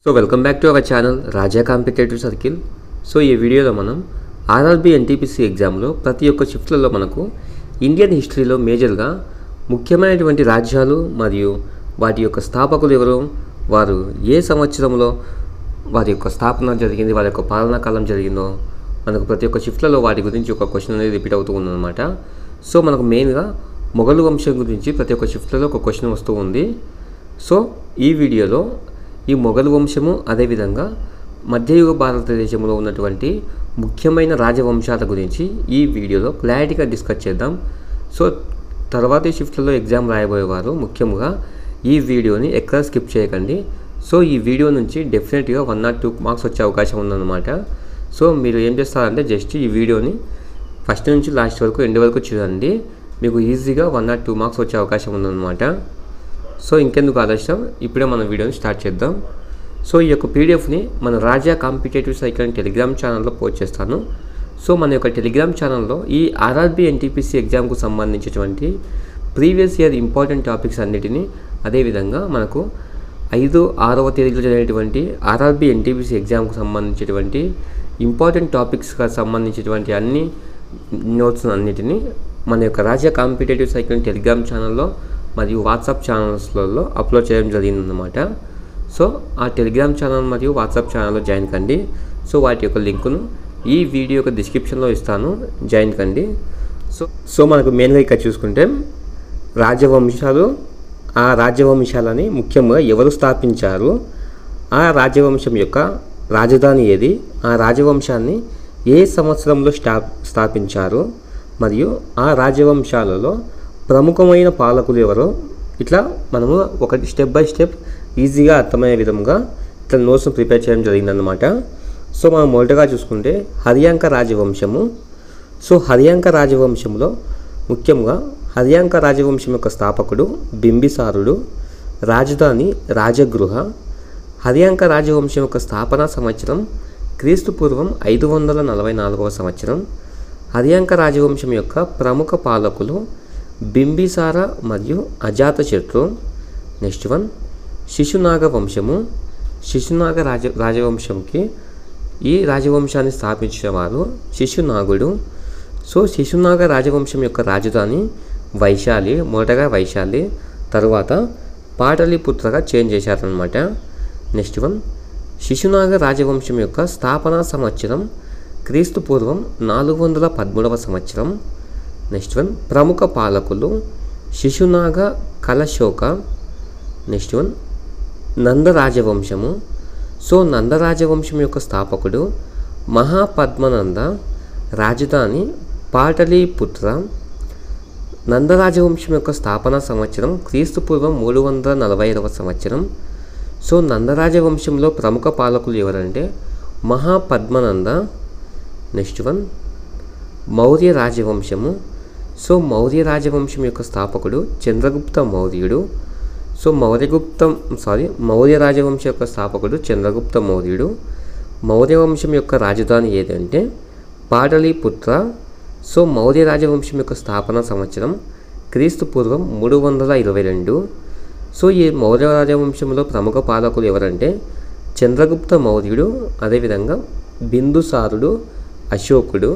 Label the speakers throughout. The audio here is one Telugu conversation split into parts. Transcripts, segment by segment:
Speaker 1: So welcome back to our channel Raja competitive circle. So ఈ వీడియోలో మనం ఆర్ఆర్బీ ఎన్టీపీసీ ఎగ్జామ్లో ప్రతి ఒక్క షిఫ్ట్లలో మనకు ఇండియన్ హిస్టరీలో మేజర్గా ముఖ్యమైనటువంటి రాజ్యాలు మరియు వాటి యొక్క స్థాపకులు ఎవరు, వారు ఏ సంవత్సరంలో వారి యొక్క స్థాపన జరిగింది, వారి యొక్క పాలనా కాలం జరిగిందో మనకు ప్రతి ఒక్క షిఫ్ట్లలో వాటి గురించి ఒక క్వశ్చన్ అనేది రిపీట్ అవుతూ ఉందన్నమాట. సో మనకు మెయిన్గా మొఘలు వంశం గురించి ప్రతి ఒక్క షిఫ్ట్లలో ఒక క్వశ్చన్ వస్తూ ఉంది. సో ఈ వీడియోలో ఈ మొఘలు వంశము అదేవిధంగా మధ్యయుగ భారతదేశంలో ఉన్నటువంటి ముఖ్యమైన రాజవంశాల గురించి ఈ వీడియోలో క్లారిటీగా డిస్కస్ చేద్దాం. సో తర్వాతి షిఫ్ట్లలో ఎగ్జామ్ రాయబోయేవారు ముఖ్యంగా ఈ వీడియోని ఎక్కడ స్కిప్ చేయకండి. సో ఈ వీడియో నుంచి డెఫినెట్గా 1 or 2 మార్క్స్ వచ్చే అవకాశం ఉందన్నమాట. సో మీరు ఏం చేస్తారంటే జస్ట్ ఈ వీడియోని ఫస్ట్ నుంచి లాస్ట్ వరకు ఎండ్ వరకు చూడండి, మీకు ఈజీగా 1 or 2 మార్క్స్ వచ్చే అవకాశం ఉందన్నమాట. సో ఇంకెందుకు ఆలస్యం, ఇప్పుడే మన వీడియోని స్టార్ట్ చేద్దాం. సో ఈ యొక్క పీడిఎఫ్ని మన రాజా కాంపిటేటివ్ సైకిల్ అని టెలిగ్రామ్ ఛానల్లో పోస్ట్ చేస్తాను. సో మన యొక్క టెలిగ్రామ్ ఛానల్లో ఈ ఆర్ఆర్బీ ఎన్టీపీసీ ఎగ్జామ్కు సంబంధించినటువంటి ప్రీవియస్ ఇయర్ ఇంపార్టెంట్ టాపిక్స్ అన్నిటినీ, అదేవిధంగా మనకు 5, 6వ తేదీలో జరిగినటువంటి ఆర్ఆర్బీ ఎన్టీపీసీ ఎగ్జామ్కు సంబంధించినటువంటి ఇంపార్టెంట్ టాపిక్స్కి సంబంధించినటువంటి అన్ని నోట్స్ అన్నిటినీ మన యొక్క రాజా కాంపిటేటివ్ సైకిల్ టెలిగ్రామ్ ఛానల్లో మరియు వాట్సాప్ ఛానల్స్లలో అప్లోడ్ చేయడం జరిగిందన్నమాట. సో ఆ టెలిగ్రామ్ ఛానల్ మరియు వాట్సాప్ ఛానల్లో జాయిన్ కండి. సో వాటి యొక్క లింకును ఈ వీడియో యొక్క డిస్క్రిప్షన్లో ఇస్తాను, జాయిన్ కండి. సో మనకు మెయిన్గా ఇక్కడ చూసుకుంటే రాజవంశాలు, ఆ రాజవంశాలని ముఖ్యంగా ఎవరు స్థాపించారు, ఆ రాజవంశం యొక్క రాజధాని ఏది, ఆ రాజవంశాన్ని ఏ సంవత్సరంలో స్థాపించారు, మరియు ఆ రాజవంశాలలో ప్రముఖమైన పాలకులు ఎవరో, ఇట్లా మనము ఒకటి స్టెప్ బై స్టెప్ ఈజీగా అర్థమయ్యే విధంగా ఇట్లా నోట్స్ను ప్రిపేర్ చేయడం జరిగిందన్నమాట. సో మనం మొదటగా చూసుకుంటే హర్యాంక రాజవంశము. సో హర్యాంక రాజవంశంలో ముఖ్యంగా హర్యాంక రాజవంశం యొక్క స్థాపకుడు బింబిసారుడు, రాజధాని రాజగృహ. హర్యాంక రాజవంశం యొక్క స్థాపనా సంవత్సరం క్రీస్తుపూర్వం 544వ సంవత్సరం. హర్యాంక రాజవంశం యొక్క ప్రముఖ పాలకులు బింబిసార మరియు అజాతశత్రు. నెక్స్ట్ వన్ శిశునాగ వంశము. శిశునాగ రాజవంశంకి ఈ రాజవంశాన్ని స్థాపించిన వారు శిశునాగుడు. సో శిశునాగ రాజవంశం యొక్క రాజధాని వైశాలి, మొదటగా వైశాలి, తరువాత పాటలీపుత్రగా చేంజ్ చేశారనమాట. నెక్స్ట్ వన్ శిశునాగ రాజవంశం యొక్క స్థాపనా సంవత్సరం క్రీస్తుపూర్వం 413వ సంవత్సరం. నెక్స్ట్ వన్ ప్రముఖ పాలకులు శిశునాగ కలశోక. నెక్స్ట్ వన్ నందరాజవంశము. సో నందరాజవంశం యొక్క స్థాపకుడు మహాపద్మనంద, రాజధాని పాటలీపుత్ర. నందరాజవంశం యొక్క స్థాపనా సంవత్సరం క్రీస్తుపూర్వం 345వ సంవత్సరం. సో నందరాజవంశంలో ప్రముఖ పాలకులు ఎవరంటే మహాపద్మనంద. నెక్స్ట్ వన్ మౌర్య రాజవంశము. సో మౌర్య రాజవంశం యొక్క స్థాపకుడు చంద్రగుప్త మౌర్యుడు. సో మౌర్య రాజవంశం యొక్క స్థాపకుడు చంద్రగుప్త మౌర్యుడు. మౌర్య వంశం యొక్క రాజధాని ఏదంటే పాటలీపుత్ర. సో మౌర్య రాజవంశం యొక్క స్థాపన సంవత్సరం క్రీస్తుపూర్వం 322. సో ఈ మౌర్య రాజవంశంలో ప్రముఖ పాలకులు ఎవరంటే చంద్రగుప్త మౌర్యుడు, అదేవిధంగా బిందుసారుడు, అశోకుడు.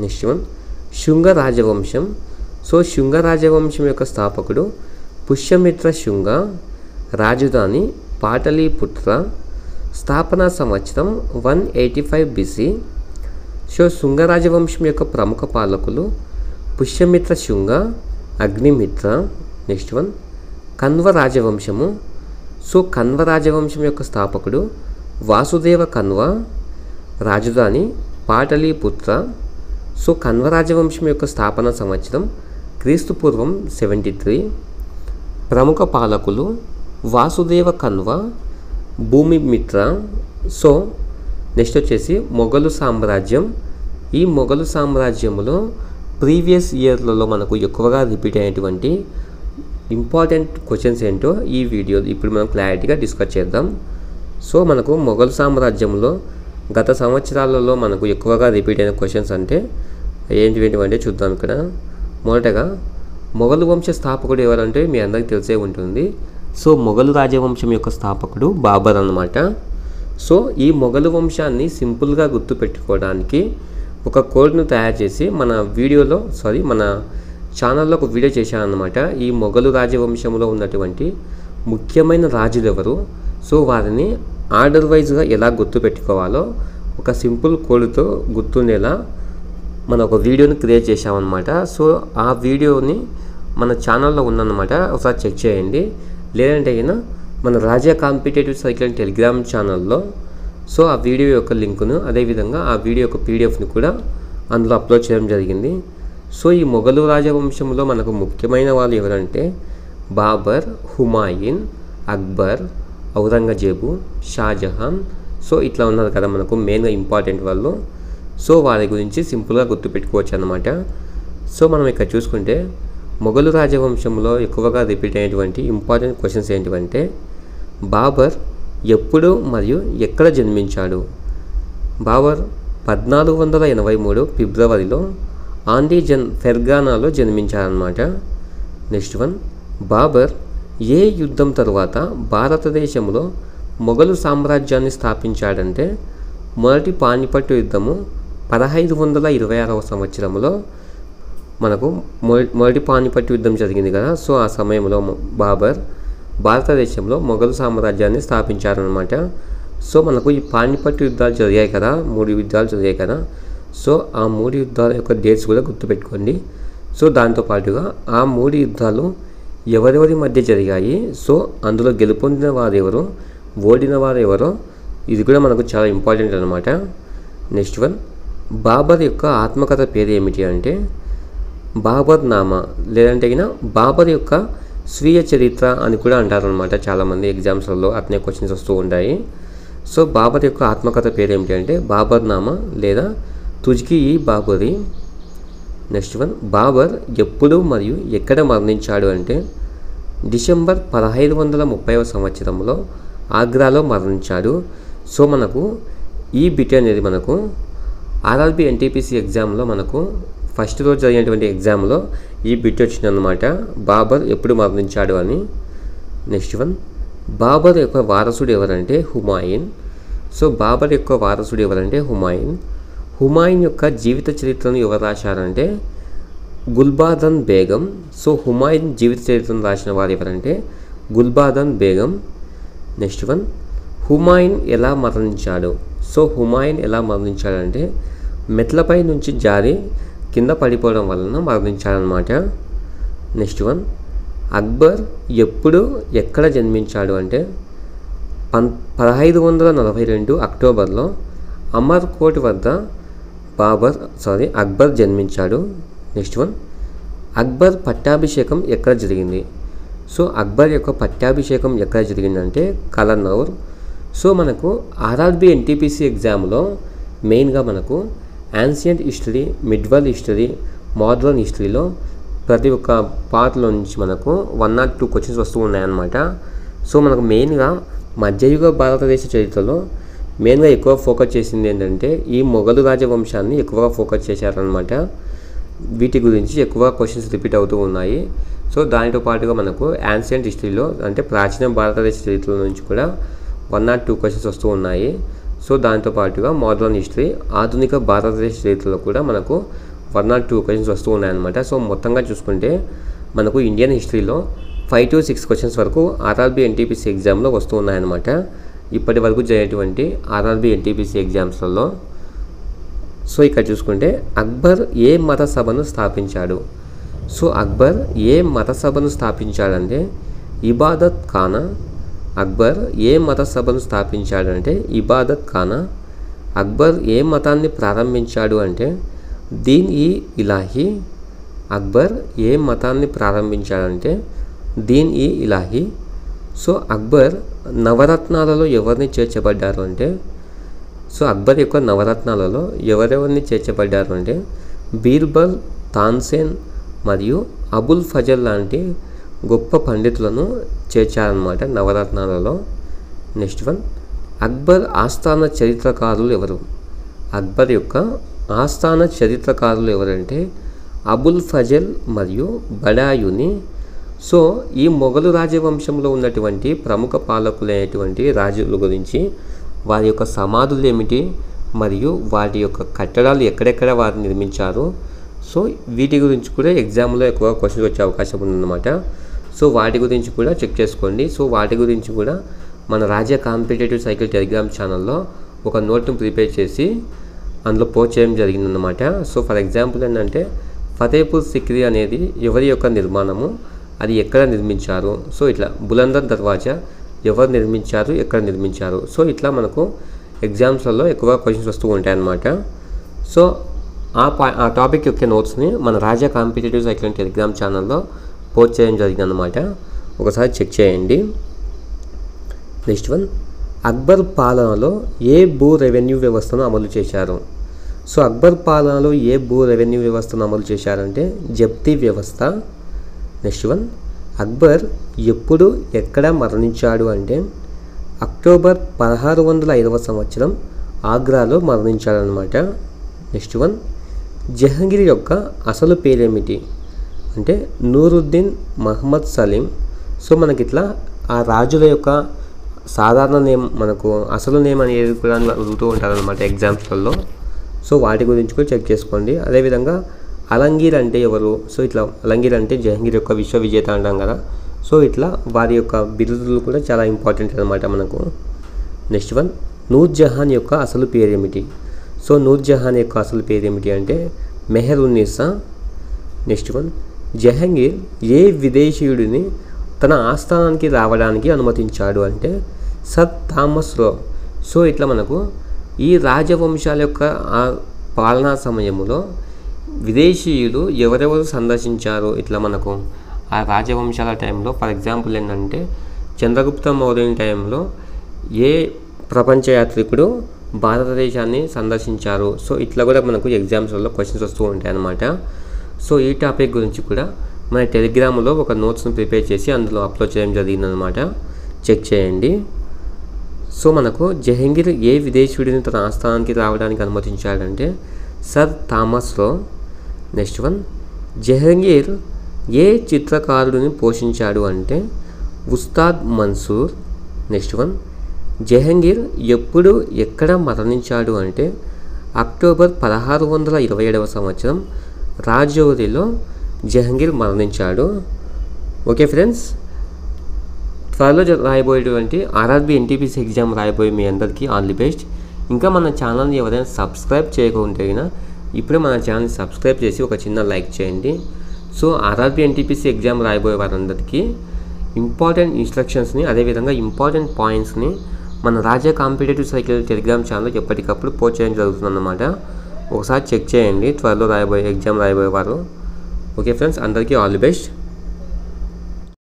Speaker 1: నెక్స్ట్ వన్ శుంగ రాజవంశం. సో శుంగ రాజవంశం యొక్క స్థాపకుడు పుష్యమిత్ర శుంగ, రాజధాని పాటలీపుత్ర. స్థాపనా సంవత్సరం 185 BC. సో శుంగ రాజవంశం యొక్క ప్రముఖ పాలకులు పుష్యమిత్ర శుంగ, అగ్నిమిత్ర. నెక్స్ట్ వన్ కన్వ రాజవంశము. సో కన్వ రాజవంశం యొక్క స్థాపకుడు వాసుదేవ కన్వ, రాజధాని పాటలీపుత్ర. సో కన్వ రాజవంశం యొక్క స్థాపన సంవత్సరం క్రీస్తుపూర్వం 73. ప్రముఖ పాలకులు వాసుదేవ కన్వ, భూమిమిత్ర. సో నెక్స్ట్ వచ్చేసి మొఘలు సామ్రాజ్యం. ఈ మొఘలు సామ్రాజ్యంలో ప్రీవియస్ ఇయర్లలో మనకు ఎక్కువగా రిపీట్ అయినటువంటి ఇంపార్టెంట్ క్వశ్చన్స్ ఏంటో ఈ వీడియో ఇప్పుడు మనం క్లారిటీగా డిస్కస్ చేద్దాం. సో మనకు మొఘలు సామ్రాజ్యంలో గత సంవత్సరాలలో మనకు ఎక్కువగా రిపీట్ అయిన క్వశ్చన్స్ అంటే ఏంటివంటే చూద్దాం. ఇక్కడ మొదటగా మొఘలు వంశ స్థాపకుడు ఎవరంటే మీ అందరికీ తెలిసే ఉంటుంది. సో మొఘలు రాజవంశం యొక్క స్థాపకుడు బాబర్ అన్నమాట. సో ఈ మొఘలు వంశాన్ని సింపుల్గా గుర్తుపెట్టుకోవడానికి ఒక కోడ్ను తయారు చేసి మన ఛానల్లో ఒక వీడియో చేశాను అన్నమాట. ఈ మొఘలు రాజవంశంలో ఉన్నటువంటి ముఖ్యమైన రాజులు ఎవరు, సో వారిని ఆర్డర్ వైజ్గా ఎలా గుర్తుపెట్టుకోవాలో ఒక సింపుల్ కోడ్తో గుర్తుండేలా మనం ఒక వీడియోని క్రియేట్ చేశామన్నమాట. సో ఆ వీడియోని మన ఛానల్లో ఉందన్నమాట, ఒకసారి చెక్ చేయండి. లేదంటే అయినా మన రాజా కాంపిటేటివ్ సైకిల్ టెలిగ్రామ్ ఛానల్లో సో ఆ వీడియో యొక్క లింకును, అదేవిధంగా ఆ వీడియో యొక్క పీడిఎఫ్ని కూడా అందులో అప్లోడ్ చేయడం జరిగింది. సో ఈ మొఘలు రాజవంశంలో మనకు ముఖ్యమైన వాళ్ళు ఎవరంటే బాబర్, హుమాయూన్, అక్బర్, ఔరంగజేబు, షాజహాన్. సో ఇట్లా ఉన్నారు కదా మనకు మెయిన్గా ఇంపార్టెంట్ వాళ్ళు. సో వారి గురించి సింపుల్గా గుర్తుపెట్టుకోవచ్చు అన్నమాట. సో మనం ఇక్కడ చూసుకుంటే మొఘలు రాజవంశంలో ఎక్కువగా రిపీట్ అయినటువంటి ఇంపార్టెంట్ క్వశ్చన్స్ ఏంటివంటే బాబర్ ఎప్పుడు మరియు ఎక్కడ జన్మించాడు? బాబర్ 1483 ఫిబ్రవరిలో ఫెర్గానాలో జన్మించారన్నమాట. నెక్స్ట్ వన్, బాబర్ ఏ యుద్ధం తర్వాత భారతదేశంలో మొఘలు సామ్రాజ్యాన్ని స్థాపించాడంటే మొదటి పానిపట్టు యుద్ధము 1526 సంవత్సరంలో మనకు మొదటి పానిపట్టు యుద్ధం జరిగింది కదా. సో ఆ సమయంలో బాబర్ భారతదేశంలో మొఘలు సామ్రాజ్యాన్ని స్థాపించారనమాట. సో మనకు ఈ పానిపట్టు యుద్ధాలు జరిగాయి కదా, 3 యుద్ధాలు జరిగాయి కదా. సో ఆ 3 యుద్ధాల యొక్క డేట్స్ కూడా గుర్తుపెట్టుకోండి. సో దాంతోపాటుగా ఆ 3 యుద్ధాలు ఎవరెవరి మధ్య జరిగాయి, సో అందులో గెలుపొందిన వారు ఎవరు, ఓడిన వారు ఎవరో, ఇది కూడా మనకు చాలా ఇంపార్టెంట్ అనమాట. నెక్స్ట్ వన్, బాబర్ యొక్క ఆత్మకథ పేరు ఏమిటి అంటే బాబర్ నామా, లేదంటే బాబర్ యొక్క స్వీయ చరిత్ర అని కూడా అంటారనమాట. చాలామంది ఎగ్జామ్స్లలో అతనే క్వశ్చన్స్ వస్తూ ఉంటాయి. సో బాబర్ యొక్క ఆత్మకథ పేరు ఏమిటి అంటే బాబర్ నామా లేదా తుజ్కి ఈ బాబరీ. నెక్స్ట్ వన్, బాబర్ ఎప్పుడు మరియు ఎక్కడ మరణించాడు అంటే డిసెంబర్ 1530 సంవత్సరంలో ఆగ్రాలో మరణించాడు. సో మనకు ఈ బిట్ అనేది మనకు ఆర్ఆర్బీ ఎన్టీపీసీ ఎగ్జామ్లో మనకు ఫస్ట్ రోజు జరిగినటువంటి ఎగ్జామ్లో ఈ బిట్ వచ్చిందనమాట, బాబర్ ఎప్పుడు మరణించాడు అని. నెక్స్ట్ వన్, బాబర్ యొక్క వారసుడు ఎవరంటే హుమాయూన్. సో బాబర్ యొక్క వారసుడు ఎవరంటే హుమాయూన్. హుమాయూన్ యొక్క జీవిత చరిత్రను ఎవరు రాశారంటే గుల్బాదన్ బేగం. సో హుమాయూన్ జీవిత చరిత్రను రాసిన వారు ఎవరంటే గుల్బాదన్ బేగం. నెక్స్ట్ వన్, హుమాయూన్ ఎలా మరణించాడు? సో హుమాయూన్ ఎలా మరణించాడంటే మెట్లపై నుంచి జారి కింద పడిపోవడం వలన మరణించాడనమాట. నెక్స్ట్ వన్, అక్బర్ ఎప్పుడు ఎక్కడ జన్మించాడు అంటే 1542 అక్టోబర్లో అమర్కోట్ వద్ద అక్బర్ జన్మించాడు. నెక్స్ట్ వన్, అక్బర్ పట్టాభిషేకం ఎక్కడ జరిగింది? సో అక్బర్ యొక్క పట్టాభిషేకం ఎక్కడ జరిగిందంటే కలనౌర్. సో మనకు ఆర్ఆర్బీ ఎన్టీపీసీ ఎగ్జామ్లో మెయిన్గా మనకు యాన్షియంట్ హిస్టరీ, మిడ్వల్ హిస్టరీ, మోడర్న్ హిస్టరీలో ప్రతి ఒక్క పార్ట్లో నుంచి మనకు 1 or 2 క్వశ్చన్స్ వస్తూ ఉన్నాయన్నమాట. సో మనకు మెయిన్గా మధ్యయుగ భారతదేశ చరిత్రలో మెయిన్గా ఎక్కువ ఫోకస్ చేసింది ఏంటంటే ఈ మొఘలు రాజవంశాన్ని ఎక్కువగా ఫోకస్ చేశారనమాట. వీటి గురించి ఎక్కువ క్వశ్చన్స్ రిపీట్ అవుతూ ఉన్నాయి. సో దానితో పాటుగా మనకు యాన్షియంట్ హిస్టరీలో అంటే ప్రాచీన భారతదేశ చరిత్ర నుంచి కూడా 1 or 2 క్వశ్చన్స్ వస్తూ ఉన్నాయి. సో దాంతోపాటుగా మోడర్న్ హిస్టరీ, ఆధునిక భారతదేశ చరిత్రలో కూడా మనకు 1 or 2 క్వశ్చన్స్ వస్తూ ఉన్నాయన్నమాట. సో మొత్తంగా చూసుకుంటే మనకు ఇండియన్ హిస్టరీలో 5 to 6 క్వశ్చన్స్ వరకు ఆర్ఆర్బీ ఎన్టీపీసీ ఎగ్జామ్లో వస్తూ ఉన్నాయన్నమాట. ఇప్పటి వరకు జరిగేటువంటి ఆర్ఆర్బీ ఎన్టీపీసీ ఎగ్జామ్స్లలో. సో ఇక్కడ చూసుకుంటే అక్బర్ ఏ మత సభను స్థాపించాడు? సో అక్బర్ ఏ మత సభను స్థాపించాడంటే ఇబాదత్ ఖానా. అక్బర్ ఏ మత సభను స్థాపించాడంటే ఇబాదత్ ఖానా. అక్బర్ ఏ మతాన్ని ప్రారంభించాడు అంటే దీన్ ఈ ఇలాహీ. అక్బర్ ఏ మతాన్ని ప్రారంభించాడంటే దీన్ ఈ ఇలాహీ. సో అక్బర్ నవరత్నాలలో ఎవరిని చేర్చబడ్డారు అంటే సో అక్బర్ యొక్క నవరత్నాలలో ఎవరెవరిని చేర్చబడ్డారు అంటే బీర్బల్, తాన్సేన్ మరియు అబుల్ ఫజల్ లాంటి గొప్ప పండితులను చేర్చారన్నమాట నవరత్నాలలో. నెక్స్ట్ వన్, అక్బర్ ఆస్థాన చరిత్రకారులు ఎవరు? అక్బర్ యొక్క ఆస్థాన చరిత్రకారులు ఎవరంటే అబుల్ ఫజల్ మరియు బడాయుని. సో ఈ మొఘలు రాజవంశంలో ఉన్నటువంటి ప్రముఖ పాలకులైనటువంటి రాజుల గురించి వారి యొక్క సమాధులు ఏమిటి, మరియు వాటి యొక్క కట్టడాలు ఎక్కడెక్కడ వారు నిర్మించారు. సో వీటి గురించి కూడా ఎగ్జామ్లో ఎక్కువ క్వశ్చన్స్ వచ్చే అవకాశం ఉందన్నమాట. సో వాటి గురించి కూడా చెక్ చేసుకోండి. సో వాటి గురించి కూడా మన రాజా కాంపిటేటివ్ సైకిల్ టెలిగ్రామ్ ఛానల్లో ఒక నోట్ను ప్రిపేర్ చేసి అందులో పోస్ట్ చేయడం జరిగిందన్నమాట. సో ఫర్ ఎగ్జాంపుల్ ఏంటంటే ఫతేపూర్ సిక్రీ అనేది ఎవరి యొక్క నిర్మాణము, అది ఎక్కడ నిర్మించారు, సో ఇట్లా బులందర్ దర్వాజా ఎవరు నిర్మించారు, ఎక్కడ నిర్మించారు. సో ఇట్లా మనకు ఎగ్జామ్స్లలో ఎక్కువ క్వశ్చన్స్ వస్తూ ఉంటాయన్నమాట. సో ఆ టాపిక్ యొక్క నోట్స్ని మన రాజా కాంపిటేటివ్ సైకిల్ టెలిగ్రామ్ ఛానల్లో పోస్ట్ చేయడం జరిగిందన్నమాట. ఒకసారి చెక్ చేయండి. నెక్స్ట్ వన్, అక్బర్ పాలనలో ఏ భూ రెవెన్యూ వ్యవస్థను అమలు చేశారు. సో అక్బర్ పాలనలో ఏ భూ రెవెన్యూ వ్యవస్థను అమలు చేశారంటే జప్తీ వ్యవస్థ. నెక్స్ట్ వన్, అక్బర్ ఎప్పుడు ఎక్కడ మరణించాడు అంటే అక్టోబర్ 1650 సంవత్సరం ఆగ్రాలో మరణించాడనమాట. నెక్స్ట్ వన్, జహంగీర్ యొక్క అసలు పేరేమిటి అంటే నూరుద్దీన్ మహమ్మద్ సలీం. సో మనకి ఇట్లా ఆ రాజుల యొక్క సాధారణ నేమ్, మనకు అసలు నేమ్ అనేది కూడా అడుగుతూ ఉంటారనమాట ఎగ్జామ్స్లలో. సో వాటి గురించి కూడా చెక్ చేసుకోండి. అదేవిధంగా అలంగీర్ అంటే ఎవరు, సో ఇట్లా అలంగీర్ అంటే జహంగీర్ యొక్క విశ్వ విజేత అంటాం కదా. సో ఇట్లా వారి యొక్క బిరుదులు కూడా చాలా ఇంపార్టెంట్ అనమాట మనకు. నెక్స్ట్ వన్, నూర్జహాన్ యొక్క అసలు పేరేమిటి. సో నూర్జహాన్ యొక్క అసలు పేరేమిటి అంటే మెహర్ ఉన్నీసా. నెక్స్ట్ వన్, జహంగీర్ ఏ విదేశీయుడిని తన ఆస్థానానికి రావడానికి అనుమతించాడు అంటే సర్ థామస్ రో. సో ఇట్లా మనకు ఈ రాజవంశాల యొక్క పాలనా సమయంలో విదేశీయులు ఎవరెవరు సందర్శించారు, ఇట్లా మనకు ఆ రాజవంశాల టైంలో. ఫర్ ఎగ్జాంపుల్ ఏంటంటే చంద్రగుప్త మౌర్యుని టైంలో ఏ ప్రపంచ యాత్రికుడు భారతదేశాన్ని సందర్శించారు. సో ఇట్లా కూడా మనకు ఎగ్జామ్స్లలో క్వశ్చన్స్ వస్తూ ఉంటాయి అన్నమాట. సో ఈ టాపిక్ గురించి కూడా మన టెలిగ్రామ్లో ఒక నోట్స్ని ప్రిపేర్ చేసి అందులో అప్లోడ్ చేయడం జరిగిందనమాట. చెక్ చేయండి. సో మనకు జహంగీర్ ఏ విదేశీయుడిని తన ఆస్థానానికి రావడానికి అనుమతించాడంటే Sir Thomas Roe. Next one, Jahangir ఏ చిత్రకారుడిని పోషించాడు అంటే ఉస్తాద్ మన్సూర్. నెక్స్ట్ వన్, జహంగీర్ ఎప్పుడు ఎక్కడ మరణించాడు అంటే అక్టోబర్ 1627 సంవత్సరం రాజౌరిలో జహంగీర్ మరణించాడు. ఓకే ఫ్రెండ్స్, త్వరలో రాయబోయేటువంటి ఆర్ఆర్బీ ఎన్టీపీసీ ఎగ్జామ్ రాయబోయే మీ అందరికీ ఆల్ ది బెస్ట్. ఇంకా మన ఛానల్ని ఎవరైనా సబ్స్క్రైబ్ చేయకుంటే ఇప్పుడే మన ఛానల్ని సబ్స్క్రైబ్ చేసి ఒక చిన్న లైక్ చేయండి. సో ఆర్ఆర్బీ ఎన్టీపీసీ ఎగ్జామ్ రాయబోయే వారందరికీ ఇంపార్టెంట్ ఇన్స్ట్రక్షన్స్ని, అదేవిధంగా ఇంపార్టెంట్ పాయింట్స్ని మన రాజా కాంపిటేటివ్ సైకిల్ టెలిగ్రామ్ ఛానల్లో ఎప్పటికప్పుడు పోస్ట్ చేయడం జరుగుతుందన్నమాట. ఒకసారి చెక్ చేయండి త్వరలో ఎగ్జామ్ రాయబోయేవారు. ఓకే ఫ్రెండ్స్, అందరికీ ఆల్ ది బెస్ట్.